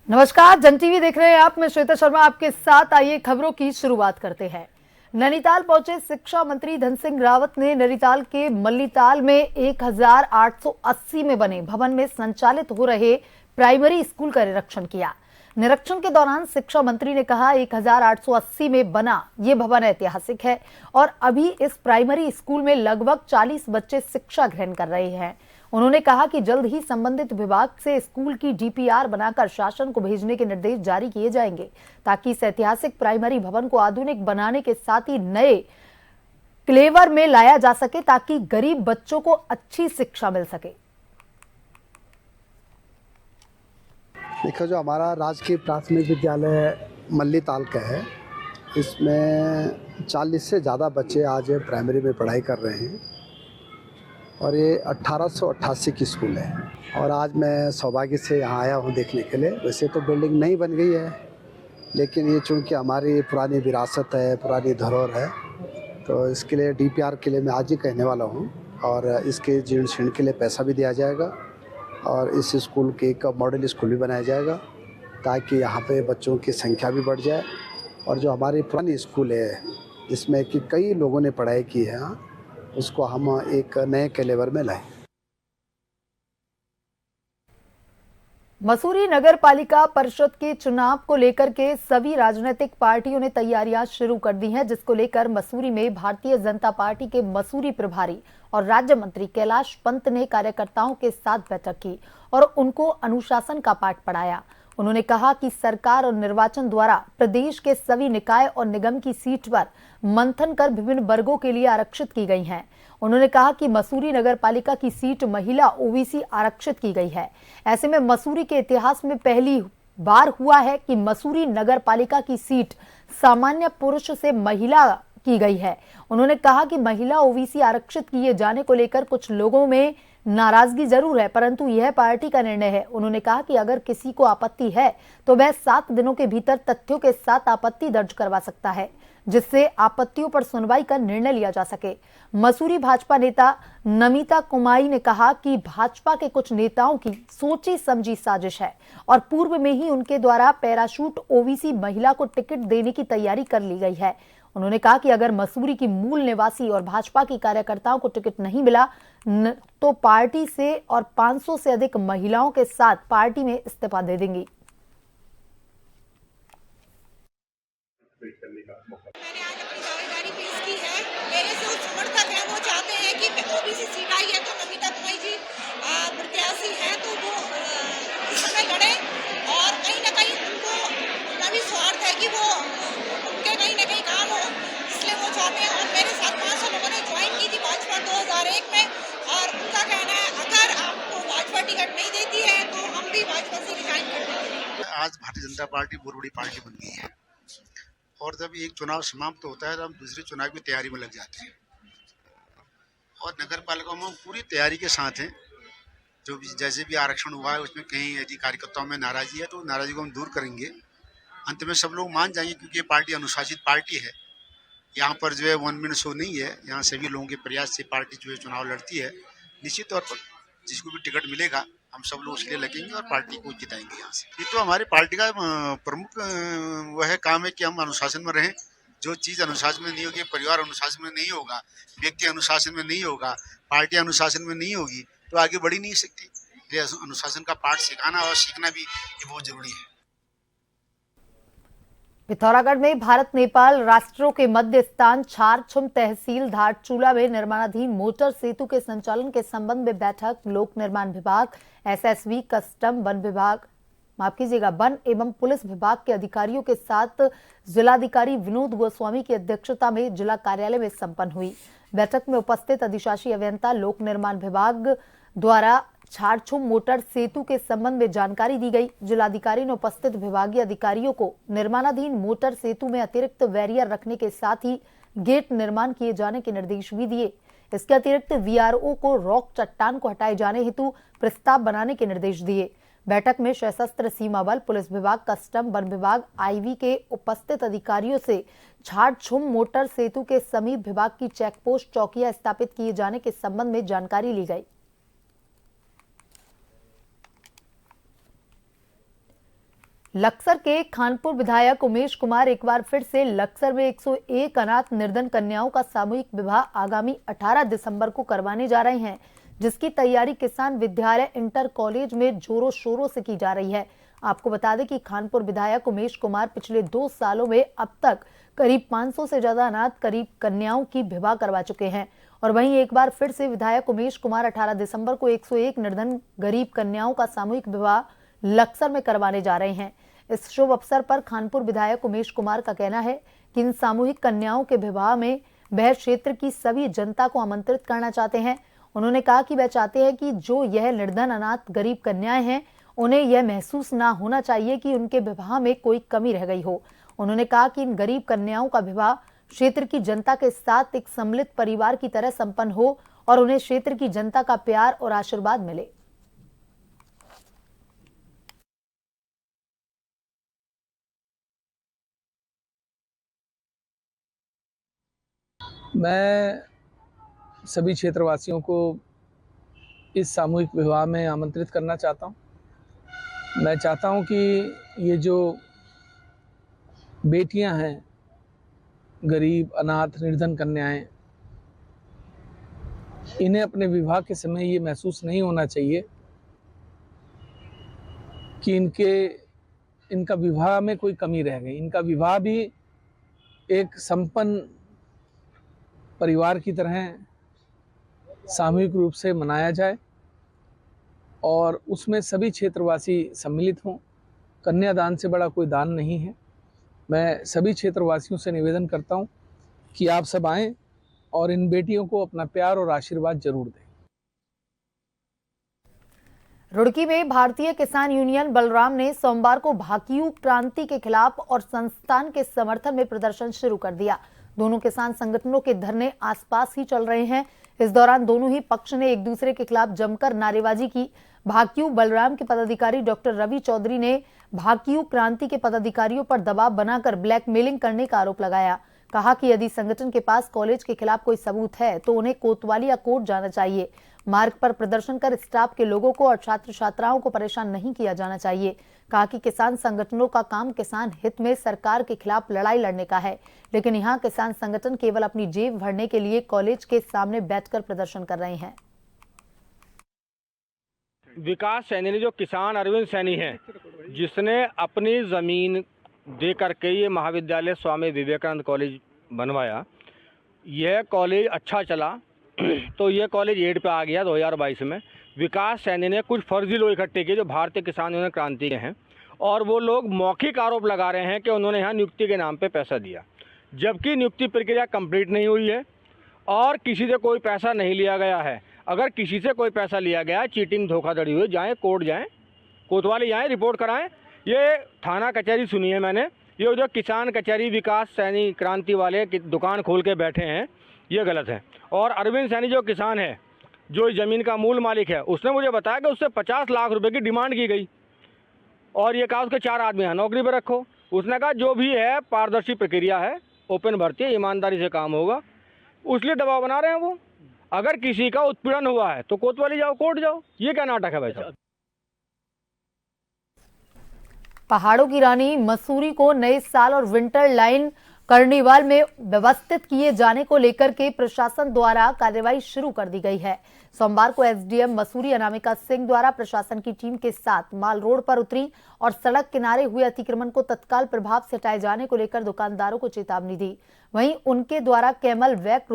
नमस्कार, जन टीवी देख रहे हैं आप। मैं श्वेता शर्मा आपके साथ। आइए खबरों की शुरुआत करते हैं। नैनीताल पहुंचे शिक्षा मंत्री धन सिंह रावत ने नैनीताल के मल्लीताल में 1880 में बने भवन में संचालित हो रहे प्राइमरी स्कूल का निरीक्षण किया। निरीक्षण के दौरान शिक्षा मंत्री ने कहा 1880 में बना ये भवन ऐतिहासिक है और अभी इस प्राइमरी स्कूल में लगभग 40 बच्चे शिक्षा ग्रहण कर रहे हैं। उन्होंने कहा कि जल्द ही संबंधित विभाग से स्कूल की डीपीआर बनाकर शासन को भेजने के निर्देश जारी किए जाएंगे ताकि इस ऐतिहासिक प्राइमरी भवन को आधुनिक बनाने के साथ ही नए क्लेवर में लाया जा सके ताकि गरीब बच्चों को अच्छी शिक्षा मिल सके। देखो, जो हमारा राजकीय प्राथमिक विद्यालय मल्लीताल का है, इसमें 40 से ज़्यादा बच्चे आज प्राइमरी में पढ़ाई कर रहे हैं और ये 1888 की स्कूल है। और आज मैं सौभाग्य से यहाँ आया हूँ देखने के लिए। वैसे तो बिल्डिंग नहीं बन गई है, लेकिन ये चूँकि हमारी पुरानी विरासत है, पुरानी धरोहर है, तो इसके लिए डीपीआर के लिए मैं आज ही कहने वाला हूँ और इसके जीर्ण शीर्ण के लिए पैसा भी दिया जाएगा और इस स्कूल के एक मॉडल स्कूल भी बनाया जाएगा ताकि यहाँ पे बच्चों की संख्या भी बढ़ जाए और जो हमारी पुरानी स्कूल है जिसमें कि कई लोगों ने पढ़ाई की है, उसको हम एक नए कैलेवर में लाएं। मसूरी नगर पालिका परिषद के चुनाव को लेकर के सभी राजनीतिक पार्टियों ने तैयारियां शुरू कर दी हैं, जिसको लेकर मसूरी में भारतीय जनता पार्टी के मसूरी प्रभारी और राज्य मंत्री कैलाश पंत ने कार्यकर्ताओं के साथ बैठक की और उनको अनुशासन का पाठ पढ़ाया। उन्होंने कहा कि सरकार और निर्वाचन द्वारा प्रदेश के सभी निकाय और निगम की सीट पर मंथन कर विभिन्न वर्गों के लिए आरक्षित की गई हैं। उन्होंने कहा कि मसूरी नगर पालिका की सीट महिला ओबीसी आरक्षित की गई है। ऐसे में मसूरी के इतिहास में पहली बार हुआ है कि मसूरी नगर पालिका की सीट सामान्य पुरुष से महिला की गई है। उन्होंने कहा कि महिला ओबीसी आरक्षित किए जाने को लेकर कुछ लोगों में नाराजगी जरूर है, परंतु यह पार्टी का निर्णय है। उन्होंने कहा कि अगर किसी को आपत्ति है तो वह 7 दिनों के भीतर तथ्यों के साथ आपत्ति दर्ज करवा सकता है, जिससे आपत्तियों पर सुनवाई का निर्णय लिया जा सके। मसूरी भाजपा नेता नमिता कुमारी ने कहा कि भाजपा के कुछ नेताओं की सोची समझी साजिश है और पूर्व में ही उनके द्वारा पैराशूट ओबीसी महिला को टिकट देने की तैयारी कर ली गई है। उन्होंने कहा कि अगर मसूरी की मूल निवासी और भाजपा की कार्यकर्ताओं को टिकट नहीं मिला तो पार्टी से और 500 से अधिक महिलाओं के साथ पार्टी में इस्तीफा दे देंगी। मैंने आज अपनी दावेदारी पेश की है। मेरे से उच्च समर्थक है, वो चाहते हैं कि ओबीसी सीट आई है तो नमिता कुमारी जी प्रत्याशी है तो वो इसमें लड़े और कहीं ना कहीं उनको उनका भी स्वार्थ है कि वो उनके कहीं ना कहीं काम हो, इसलिए वो चाहते हैं। और मेरे साथ 500 लोगों ने ज्वाइन की थी भाजपा 2001 में और उनका कहना है अगर आपको भाजपा टिकट नहीं देती है तो हम भी भाजपा से रिजाइन कर देंगे। आज भारतीय जनता पार्टी बहुत बड़ी पार्टी बन गई है और जब एक चुनाव समाप्त होता है तो हम दूसरे चुनाव की तैयारी में लग जाते हैं और नगर पालिका में हम पूरी तैयारी के साथ हैं। जो भी जैसे भी आरक्षण हुआ है उसमें कहीं यदि कार्यकर्ताओं में नाराजगी है तो नाराजगी को हम दूर करेंगे। अंत में सब लोग मान जाएंगे क्योंकि ये पार्टी अनुशासित पार्टी है। यहाँ पर जो है वन मैन शो नहीं है, यहाँ सभी लोगों के प्रयास से पार्टी जो है चुनाव लड़ती है। निश्चित तौर पर जिसको भी टिकट मिलेगा हम सब लोग उसके लिए लगेंगे और पार्टी को जिताएंगे यहाँ से। ये तो हमारी पार्टी का प्रमुख वह काम है कि हम अनुशासन में रहें। जो चीज़ अनुशासन में नहीं होगी, परिवार अनुशासन में नहीं होगा, व्यक्ति अनुशासन में नहीं होगा, पार्टी अनुशासन में नहीं होगी तो आगे बढ़ ही नहीं सकती। ये अनुशासन का पाठ सिखाना और सीखना भी ये बहुत जरूरी है। पिथौरागढ़ में भारत नेपाल राष्ट्रों के मध्य स्थान छारछुम तहसील धारचूला में निर्माणाधीन मोटर सेतु के संचालन के संबंध में बैठक लोक निर्माण विभाग, एसएसबी, कस्टम, वन एवं पुलिस विभाग के अधिकारियों के साथ जिलाधिकारी विनोद गोस्वामी की अध्यक्षता में जिला कार्यालय में संपन्न हुई। बैठक में उपस्थित अधिशासी अभियंता लोक निर्माण विभाग द्वारा छारछुम मोटर सेतु के संबंध में जानकारी दी गई। जिलाधिकारी ने उपस्थित विभागीय अधिकारियों को निर्माणाधीन मोटर सेतु में अतिरिक्त बैरियर रखने के साथ ही गेट निर्माण किए जाने के निर्देश भी दिए। इसके अतिरिक्त वीआरओ को रॉक चट्टान को हटाए जाने हेतु प्रस्ताव बनाने के निर्देश दिए। बैठक में सशस्त्र सीमा बल, पुलिस विभाग, कस्टम, वन विभाग, आईवी के उपस्थित अधिकारियों से छारछुम मोटर सेतु के समीप विभाग की चेकपोस्ट चौकियां स्थापित किए जाने के संबंध में जानकारी ली गई। लक्सर के खानपुर विधायक उमेश कुमार एक बार फिर से लक्सर में 101 अनाथ निर्धन कन्याओं का सामूहिक विवाह आगामी 18 दिसंबर को करवाने जा रहे हैं, जिसकी तैयारी किसान विद्यालय इंटर कॉलेज में जोरों शोरों से की जा रही है। आपको बता दें कि खानपुर विधायक उमेश कुमार पिछले 2 सालों में अब तक करीब 500 से ज्यादा अनाथ करीब कन्याओं की विवाह करवा चुके हैं और वहीं एक बार फिर से विधायक उमेश कुमार 18 दिसंबर को 101 निर्धन गरीब कन्याओं का सामूहिक विवाह लक्सर में करवाने जा रहे हैं। इस शुभ अवसर पर खानपुर विधायक उमेश कुमार का कहना है कि इन सामूहिक कन्याओं के विवाह में वह क्षेत्र की सभी जनता को आमंत्रित करना चाहते हैं। उन्होंने कहा कि वह चाहते हैं कि जो यह निर्धन अनाथ गरीब कन्याएं हैं, उन्हें यह महसूस ना होना चाहिए कि उनके विवाह में कोई कमी रह गई हो। उन्होंने कहा कि इन गरीब कन्याओं का विवाह क्षेत्र की जनता के साथ एक सम्मिलित परिवार की तरह संपन्न हो और उन्हें क्षेत्र की जनता का प्यार और आशीर्वाद मिले। मैं सभी क्षेत्रवासियों को इस सामूहिक विवाह में आमंत्रित करना चाहता हूं। मैं चाहता हूं कि ये जो बेटियां हैं, गरीब अनाथ निर्धन कन्याएं, इन्हें अपने विवाह के समय ये महसूस नहीं होना चाहिए कि इनका विवाह में कोई कमी रह गई। इनका विवाह भी एक संपन्न परिवार की तरह सामूहिक रूप से मनाया जाए और उसमें सभी क्षेत्रवासी सम्मिलित हों। कन्यादान से बड़ा कोई दान नहीं है। मैं सभी क्षेत्रवासियों से निवेदन करता हूं कि आप सब आएं और इन बेटियों को अपना प्यार और आशीर्वाद जरूर दें। रुड़की में भारतीय किसान यूनियन बलराम ने सोमवार को भाकियू क्रांति के खिलाफ और संस्थान के समर्थन में प्रदर्शन शुरू कर दिया। दोनों किसान संगठनों के धरने आसपास ही चल रहे हैं। इस दौरान दोनों ही पक्ष ने एक दूसरे के खिलाफ जमकर नारेबाजी की। भाकियू बलराम के पदाधिकारी डॉक्टर रवि चौधरी ने भाकियू क्रांति के पदाधिकारियों पर दबाव बनाकर ब्लैकमेलिंग करने का आरोप लगाया। कहा कि यदि संगठन के पास कॉलेज के खिलाफ कोई सबूत है तो उन्हें कोतवाली या कोर्ट जाना चाहिए। मार्ग पर प्रदर्शन कर स्टाफ के लोगों को और छात्र छात्राओं को परेशान नहीं किया जाना चाहिए। कहा कि किसान संगठनों का काम किसान हित में सरकार के खिलाफ लड़ाई लड़ने का है, लेकिन यहाँ किसान संगठन केवल अपनी जेब भरने के लिए कॉलेज के सामने बैठकर प्रदर्शन कर रहे हैं। विकास सैनी ने, जो किसान अरविंद सैनी हैं, जिसने अपनी ज़मीन दे करके ये महाविद्यालय स्वामी विवेकानंद कॉलेज बनवाया, यह कॉलेज अच्छा चला तो यह कॉलेज एड पे आ गया 2022 में। विकास सैनी ने कुछ फर्जी लोग इकट्ठे किए जो भारतीय किसान यूनियन क्रांति के हैं और वो लोग मौखिक आरोप लगा रहे हैं कि उन्होंने यहाँ नियुक्ति के नाम पे पैसा दिया, जबकि नियुक्ति प्रक्रिया कंप्लीट नहीं हुई है और किसी से कोई पैसा नहीं लिया गया है। अगर किसी से कोई पैसा लिया गया, चीटिंग धोखाधड़ी हुई, जाएँ कोर्ट जाएँ, कोतवाली जाएँ, रिपोर्ट कराएँ। ये थाना कचहरी सुनी है मैंने। ये जो किसान कचहरी विकास सैनी क्रांति वाले दुकान खोल के बैठे हैं, ये गलत है। और अरविंद सैनी जो किसान है, जो इस ज़मीन का मूल मालिक है, उसने मुझे बताया कि उससे 50 लाख रुपए की डिमांड की गई और ये कहा उसके 4 आदमी हैं, नौकरी पर रखो। उसने कहा जो भी है पारदर्शी प्रक्रिया है, ओपन भर्ती है, ईमानदारी से काम होगा, उसलिए दबाव बना रहे हैं वो। अगर किसी का उत्पीड़न हुआ है तो कोतवाली जाओ, कोर्ट जाओ। ये क्या नाटक है भाई साहब? पहाड़ों की रानी मसूरी को नए साल और विंटर लाइन कार्निवाल में व्यवस्थित किए जाने को लेकर के प्रशासन द्वारा कार्रवाई शुरू कर दी गई है। सोमवार को एसडीएम मसूरी अनामिका सिंह द्वारा प्रशासन की टीम के साथ माल रोड पर उतरी और सड़क किनारे हुए अतिक्रमण को तत्काल प्रभाव से हटाए जाने को लेकर दुकानदारों को चेतावनी दी। वहीं उनके द्वारा कैमल वैक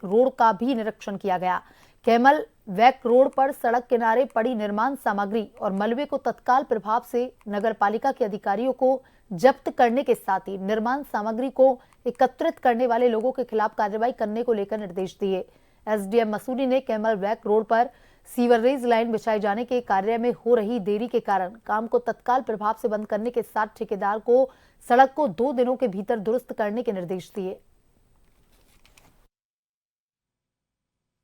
रोड का भी निरीक्षण किया गया। कैमल वैक रोड पर सड़क किनारे पड़ी निर्माण सामग्री और मलबे को तत्काल प्रभाव से नगरपालिका के अधिकारियों को जब्त करने के साथ ही निर्माण सामग्री को एकत्रित करने वाले लोगों के खिलाफ कार्रवाई करने को लेकर निर्देश दिए। एसडीएम मसूरी ने कैमल वैक रोड पर सीवरेज लाइन बिछाए जाने के कार्य में हो रही देरी के कारण काम को तत्काल प्रभाव से बंद करने के साथ ठेकेदार को सड़क को 2 दिनों के भीतर दुरुस्त करने के निर्देश दिए।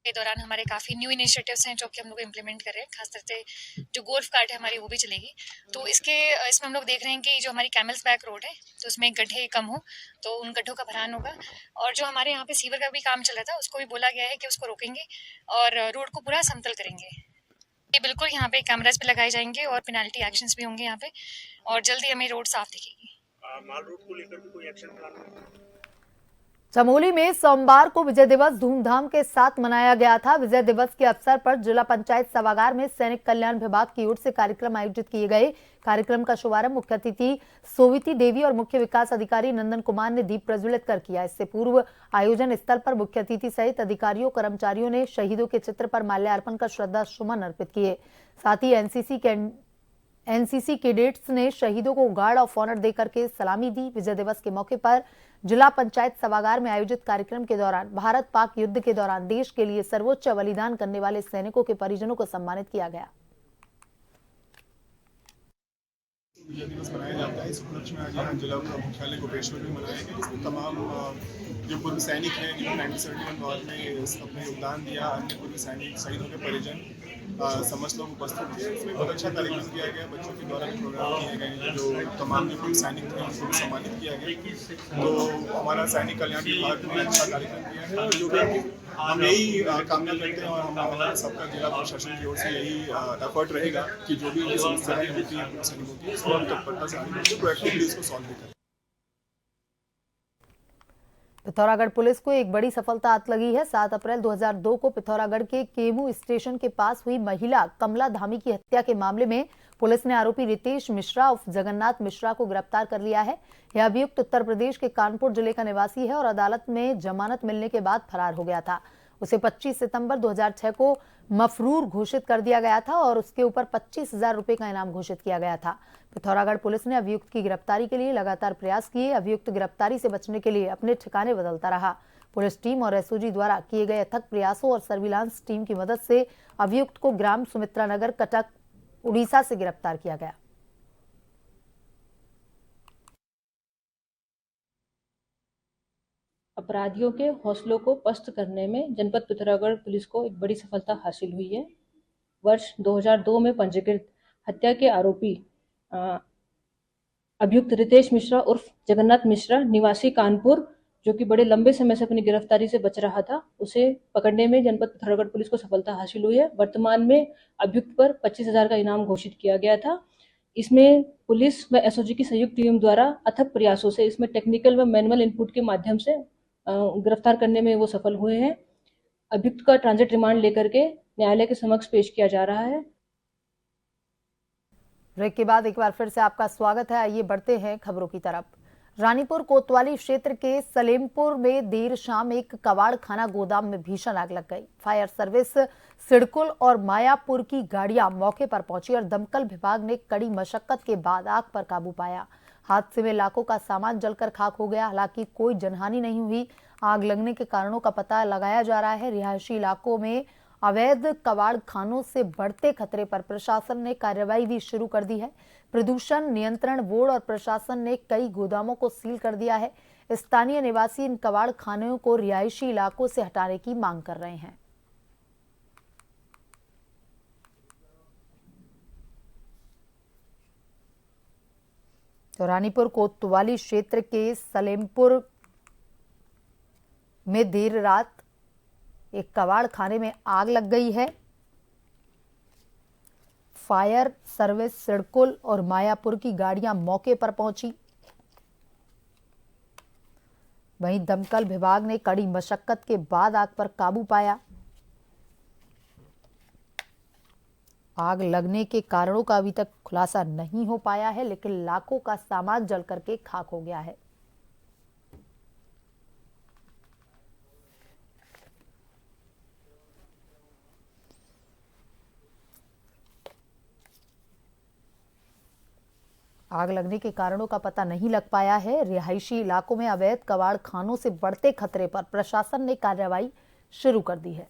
के दौरान हमारे काफ़ी न्यू इनिशिएटिव्स हैं जो कि हम लोग इम्प्लीमेंट कर रहे हैं। खास करके जो गोल्फ कार्ट है हमारी, वो भी चलेगी। तो इसमें हम लोग देख रहे हैं कि जो हमारी कैमल्स बैक रोड है तो उसमें गड्ढे कम हो, तो उन गड्ढों का भरान होगा। और जो हमारे यहाँ पे सीवर का भी काम चल रहा था, उसको भी बोला गया है कि उसको रोकेंगे और रोड को पूरा समतल करेंगे। ये बिल्कुल यहाँ पे कैमरास भी लगाए जाएंगे और पेनल्टी एक्शंस भी होंगे यहाँ पे, और जल्दी हमें रोड साफ दिखेगी। माल रोड को लेकर भी कोई एक्शन प्लान? चमोली में सोमवार को विजय दिवस धूमधाम के साथ मनाया गया था। विजय दिवस के अवसर पर जिला पंचायत सभागार में सैनिक कल्याण विभाग की ओर से कार्यक्रम आयोजित किए गए। कार्यक्रम का शुभारंभ मुख्य अतिथि सोविती देवी और मुख्य विकास अधिकारी नंदन कुमार ने दीप प्रज्वलित कर किया। इससे पूर्व आयोजन स्थल पर मुख्य अतिथि सहित अधिकारियों कर्मचारियों ने शहीदों के चित्र पर माल्यार्पण कर श्रद्धा सुमन अर्पित किए। साथ ही एनसीसी कैडेट्स ने शहीदों को गार्ड ऑफ ऑनर देकर के सलामी दी। विजय दिवस के मौके पर जिला पंचायत सभागार में आयोजित कार्यक्रम के दौरान भारत पाक युद्ध के दौरान देश के लिए सर्वोच्च बलिदान करने वाले सैनिकों के परिजनों को सम्मानित किया गया। विजय दिवस मनाया जाता है। इस उपलक्ष्य में आज यहाँ जिला मुख्यालय गोपेश्वर में मनाया गया, जिसमें तमाम जो पूर्व सैनिक हैं जिन्होंने 1971 वॉर में अपने योगदान दिया, अन्य पूर्व सैनिक शहीदों के परिजन समस्त लोग उपस्थित थे। इसमें बहुत अच्छा कार्यक्रम किया गया, बच्चों के द्वारा भी प्रोग्राम किए गए, जो तमाम जो पूर्व सैनिक थे उनको भी सम्मानित किया गया। तो हमारा सैनिक कल्याण विभाग ने अच्छा कार्यक्रम किया है, जो कि हम यही कामना करते हैं और हमारा सबका जिला प्रशासन की ओर से यही एफर्ट रहेगा कि जो भी समस्याएं होती हैं पूर्व सैनिकों की, उसको हम तत्परता से आगे बढ़कर प्रोएक्टिवली इसको सॉल्व भी करें। पिथौरागढ़ पुलिस को एक बड़ी सफलता हाथ लगी है। 7 अप्रैल 2002 को पिथौरागढ़ के केमू स्टेशन के पास हुई महिला कमला धामी की हत्या के मामले में पुलिस ने आरोपी रितेश मिश्रा उर्फ जगन्नाथ मिश्रा को गिरफ्तार कर लिया है। यह अभियुक्त उत्तर प्रदेश के कानपुर जिले का निवासी है और अदालत में जमानत मिलने के बाद फरार हो गया था। उसे 25 सितंबर 2006 को मफरूर घोषित कर दिया गया था और उसके ऊपर 25,000 रुपए का इनाम घोषित किया गया था। पिथौरागढ़ पुलिस ने अभियुक्त की गिरफ्तारी के लिए लगातार प्रयास किए। अभियुक्त गिरफ्तारी से बचने के लिए अपने ठिकाने बदलता रहा। पुलिस टीम और एसओजी द्वारा किए गए अथक प्रयासों और सर्विलांस टीम की मदद से अभियुक्त को ग्राम सुमित्रा नगर, कटक, उड़ीसा से गिरफ्तार किया गया। अपराधियों के हौसलों को पस्त करने में जनपद पिथौरागढ़ पुलिस को एक बड़ी सफलता हासिल हुई है। वर्ष 2002 में पंजीकृत हत्या के आरोपी अभियुक्त रितेश मिश्रा उर्फ जगन्नाथ मिश्रा निवासी कानपुर, जो कि बड़े लंबे समय से अपनी गिरफ्तारी से बच रहा था, उसे पकड़ने में जनपद पिथौरागढ़ पुलिस को सफलता हासिल हुई है। वर्तमान में अभियुक्त पर 25,000 का इनाम घोषित किया गया था। इसमें पुलिस व एसओजी की संयुक्त टीम द्वारा अथक प्रयासों से इसमें टेक्निकल व मैनुअल इनपुट के माध्यम से गिरफ्तार करने में वो सफल हुए हैं। अभियुक्त का ट्रांजिट रिमांड लेकर के न्यायालय के समक्ष पेश किया जा रहा है। ब्रेक के बाद एक बार फिर से आपका स्वागत है। आइए बढ़ते हैं खबरों की तरफ। रानीपुर कोतवाली क्षेत्र के सलेमपुर में देर शाम एक कबाड़ खाना गोदाम में भीषण आग लग गई। फायर सर्विस, सिडकुल और मायापुर की गाड़ियां मौके पर पहुंची और दमकल विभाग ने कड़ी मशक्कत के बाद आग पर काबू पाया। हादसे में लाखों का सामान जलकर खाक हो गया। हालांकि कोई जनहानि नहीं हुई। आग लगने के कारणों का पता लगाया जा रहा है। रिहायशी इलाकों में अवैध कबाड़ खानों से बढ़ते खतरे पर प्रशासन ने कार्रवाई भी शुरू कर दी है। प्रदूषण नियंत्रण बोर्ड और प्रशासन ने कई गोदामों को सील कर दिया है। स्थानीय निवासी इन कबाड़ खानों को रिहायशी इलाकों से हटाने की मांग कर रहे हैं। तो रानीपुर कोतवाली क्षेत्र के सलेमपुर में देर रात एक कबाड़ खाने में आग लग गई है। फायर सर्विस, सिडकुल और मायापुर की गाड़ियां मौके पर पहुंची। वहीं दमकल विभाग ने कड़ी मशक्कत के बाद आग पर काबू पाया। आग लगने के कारणों का अभी तक खुलासा नहीं हो पाया है, लेकिन लाखों का सामान जल करके खाक हो गया है। आग लगने के कारणों का पता नहीं लग पाया है। रिहायशी इलाकों में अवैध कबाड़ खानों से बढ़ते खतरे पर प्रशासन ने कार्रवाई शुरू कर दी है।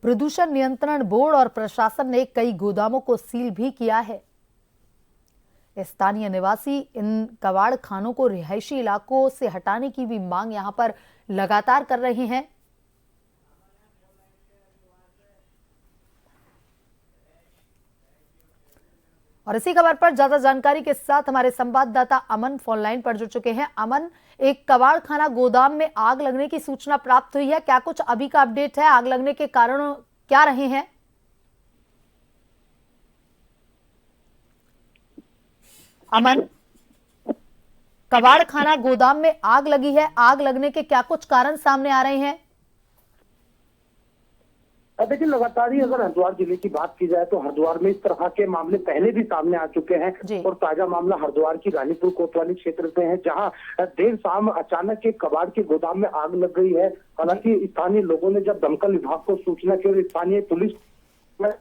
प्रदूषण नियंत्रण बोर्ड और प्रशासन ने कई गोदामों को सील भी किया है। स्थानीय निवासी इन कबाड़ खानों को रिहायशी इलाकों से हटाने की भी मांग यहां पर लगातार कर रहे हैं। और इसी खबर पर ज्यादा जानकारी के साथ हमारे संवाददाता अमन फोन लाइन पर जुड़ चुके हैं। अमन, एक कबाड़ खाना गोदाम में आग लगने की सूचना प्राप्त हुई है, क्या कुछ अभी का अपडेट है? आग लगने के कारण क्या रहे हैं? अमन, कबाड़ खाना गोदाम में आग लगी है, आग लगने के क्या कुछ कारण सामने आ रहे हैं? देखिए, लगातार ही अगर हरिद्वार जिले की बात की जाए तो हरिद्वार में इस तरह के मामले पहले भी सामने आ चुके हैं और ताजा मामला हरिद्वार की रानीपुर कोतवाली क्षेत्र से है, जहां देर शाम अचानक एक कबाड़ के गोदाम में आग लग गई है। हालांकि स्थानीय लोगों ने जब दमकल विभाग को सूचना की और स्थानीय पुलिस में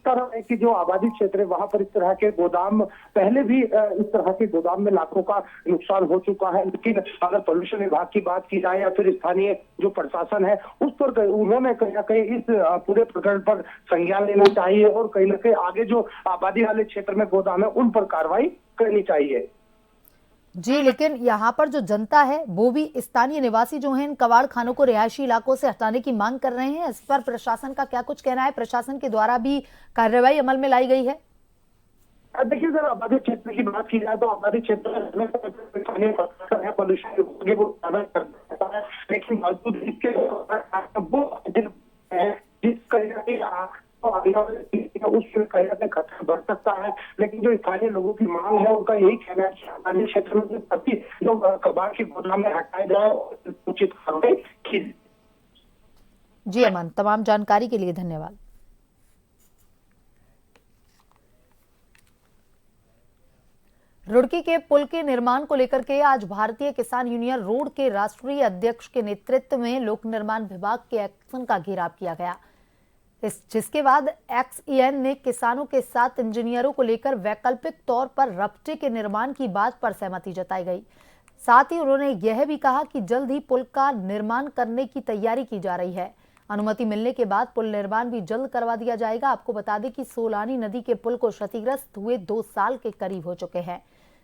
है कि जो आबादी क्षेत्र है वहां पर इस तरह के गोदाम पहले भी इस तरह के गोदाम में लाखों का नुकसान हो चुका है। लेकिन अगर पॉल्यूशन विभाग की बात की जाए या फिर स्थानीय जो प्रशासन है उस पर उन्होंने कहीं ना कहीं इस पूरे प्रकरण पर संज्ञान लेना चाहिए और कहीं ना कहीं आगे जो आबादी वाले क्षेत्र में गोदाम है उन पर कार्रवाई करनी चाहिए। जी, लेकिन यहाँ पर जो जनता है वो भी स्थानीय निवासी जो हैं इन कबाड़ खानों को रिहायशी इलाकों से हटाने की मांग कर रहे हैं। इस पर प्रशासन का क्या कुछ कहना है? प्रशासन के द्वारा भी कार्रवाई अमल में लाई गई है? देखिए, अगर आबादी क्षेत्र की बात की जाए तो आबादी क्षेत्र में पॉल्यूशन लेकिन बावजूद इसके उसमें कहीं ना कहीं खतरा बढ़ सकता है। लेकिन जो स्थानीय लोगों की मांग है उनका यही कहना है कि स्थानीय क्षेत्र में सभी जो कबाड़ के गोदाम में हटाए जाए और उचित कार्रवाई की। जी अमन, तमाम जानकारी के लिए धन्यवाद। रुड़की के पुल के निर्माण को लेकर के आज भारतीय किसान यूनियन रोड के राष्ट्रीय अध्यक्ष के नेतृत्व में लोक निर्माण विभाग के एक्शन का घेराव किया गया, जिसके बाद एक्सईएन ने किसानों के साथ इंजीनियरों को लेकर वैकल्पिक तौर पर रपटे के निर्माण की बात पर सहमति जताई गई। साथ ही उन्होंने यह भी कहा कि जल्द ही पुल का निर्माण करने की तैयारी की जा रही है। अनुमति मिलने के बाद पुल निर्माण भी जल्द करवा दिया जाएगा। आपको बता दें कि सोलानी नदी के पुल को क्षतिग्रस्त हुए 2 साल के करीब हो चुके हैं,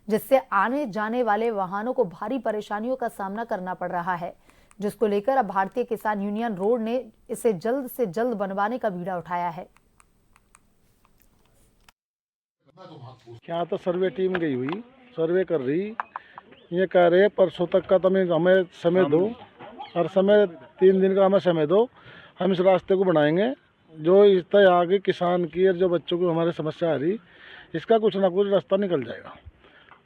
जिससे आने जाने वाले वाहनों को भारी परेशानियों का सामना करना पड़ रहा है, जिसको लेकर अब भारतीय किसान यूनियन रोड ने इसे जल्द से जल्द बनवाने का बीड़ा उठाया है। क्या तो सर्वे टीम गई हुई, सर्वे कर रही, ये कह रहे परसों तक का हमें समय दो, हर समय 3 दिन का हमें समय दो, हम इस रास्ते को बनाएंगे। जो इस तरह यहाँ के किसान की और जो बच्चों को हमारी समस्या आ रही, इसका कुछ ना कुछ रास्ता निकल जाएगा।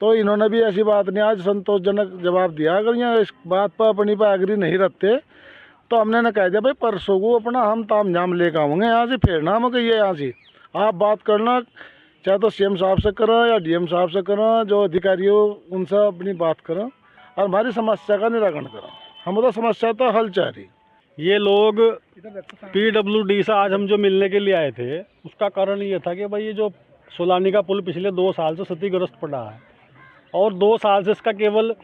तो इन्होंने भी ऐसी बात नहीं आज संतोषजनक जवाब दिया। अगर यहाँ इस बात पर अपनी पर एग्री नहीं रखते तो हमने ना कह दिया भाई परसों को अपना हम ताम झाम लेकर आऊँगे यहाँ से, फिर ना हम कहिए यहाँ से आप बात करना, चाहे तो सीएम साहब से करो या डीएम साहब से करो, जो अधिकारी हो उनसे अपनी बात करो और हमारी समस्या का निराकरण करो। हम तो समस्या तो हल चाह रही। ये लोग PWD से आज हम जो मिलने के लिए आए थे उसका कारण ये था कि भाई ये जो सोलानी का पुल पिछले 2 साल से क्षतिग्रस्त पड़ा है और 2 साल से इसका केवल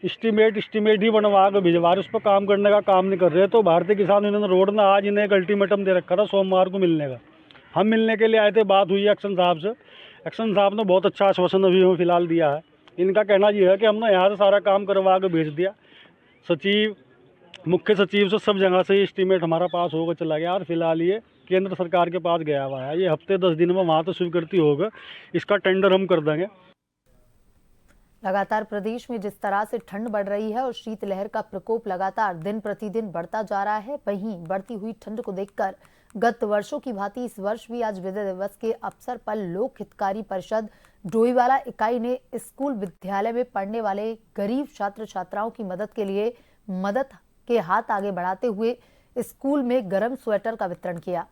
एस्टीमेट ही बनवा कर भिजवा रहे, उस पर काम करने का काम नहीं कर रहे। तो भारतीय किसान यूनियन रोड ने आज इन्हें एक अल्टीमेटम दे रखा था सोमवार को मिलने का। हम मिलने के लिए आए थे, बात हुई एक्शन साहब से। एक्शन साहब ने बहुत अच्छा आश्वासन अभी हमें फिलहाल दिया है। इनका कहना ये है कि हमने यहाँ से सारा काम करवा कर भेज दिया, सचिव मुख्य सचिव से सब जगह से एस्टीमेट हमारा पास होकर चला गया और फिलहाल ये केंद्र सरकार के पास गया हुआ है। ये हफ्ते 10 दिन में वहाँ से स्वीकृति होगा, इसका टेंडर हम कर देंगे। लगातार प्रदेश में जिस तरह से ठंड बढ़ रही है और शीतलहर का प्रकोप लगातार दिन प्रतिदिन बढ़ता जा रहा है, वहीं बढ़ती हुई ठंड को देखकर गत वर्षों की भांति इस वर्ष भी आज विजय दिवस के अवसर पर लोक हितकारी परिषद डोईवाला इकाई ने स्कूल विद्यालय में पढ़ने वाले गरीब छात्र छात्राओं की मदद के लिए मदद के हाथ आगे बढ़ाते हुए स्कूल में गर्म स्वेटर का वितरण किया।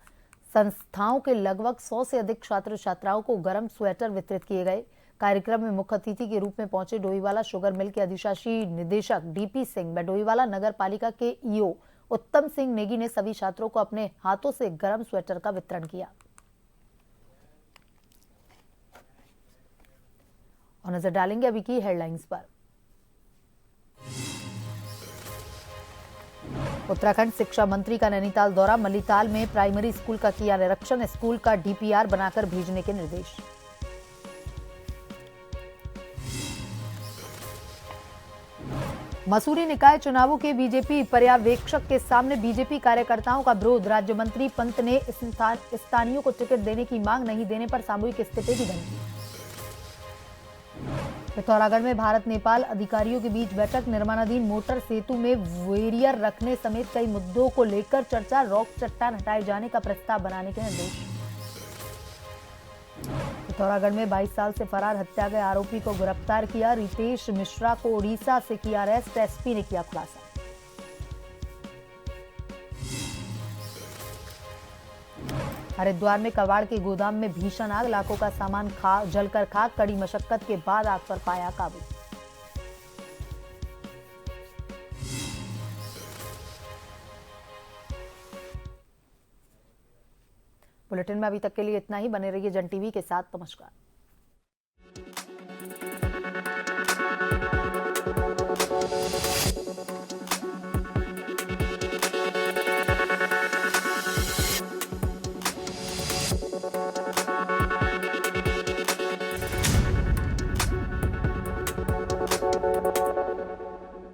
संस्थाओं के लगभग 100 से अधिक छात्र छात्राओं को गर्म स्वेटर वितरित किए गए। कार्यक्रम में मुख्य अतिथि के रूप में पहुंचे डोईवाला शुगर मिल के अधिशासी निदेशक डीपी सिंह व डोईवाला नगर पालिका के ईओ उत्तम सिंह नेगी ने सभी छात्रों को अपने हाथों से गर्म स्वेटर का वितरण किया। और नजर डालेंगे अभी की हेडलाइंस पर। उत्तराखंड शिक्षा मंत्री का नैनीताल दौरा, मल्लीताल में प्राइमरी स्कूल का किया निरीक्षण, स्कूल का डीपीआर बनाकर भेजने के निर्देश। मसूरी निकाय चुनावों के बीजेपी पर्यवेक्षक के सामने बीजेपी कार्यकर्ताओं का विरोध, राज्य मंत्री पंत ने स्थानीयों को टिकट देने की मांग नहीं देने पर सामूहिक इस्तीफे की धमकी। पिथौरागढ़ में भारत नेपाल अधिकारियों के बीच बैठक, निर्माणाधीन मोटर सेतु में बैरियर रखने समेत कई मुद्दों को लेकर चर्चा, रॉक चट्टान हटाए जाने का प्रस्ताव बनाने के निर्देश। पिथौरागढ़ में 22 साल से फरार हत्या के आरोपी को गिरफ्तार किया। रितेश मिश्रा को उड़ीसा से किया अरेस्ट, एसपी ने किया खुलासा। हरिद्वार में कबाड़ के गोदाम में भीषण आग, लाखों का सामान जलकर खाक, कड़ी मशक्कत के बाद आग पर पाया काबू। बुलेटिन में अभी तक के लिए इतना ही। बने रहिए जन टीवी के साथ। नमस्कार।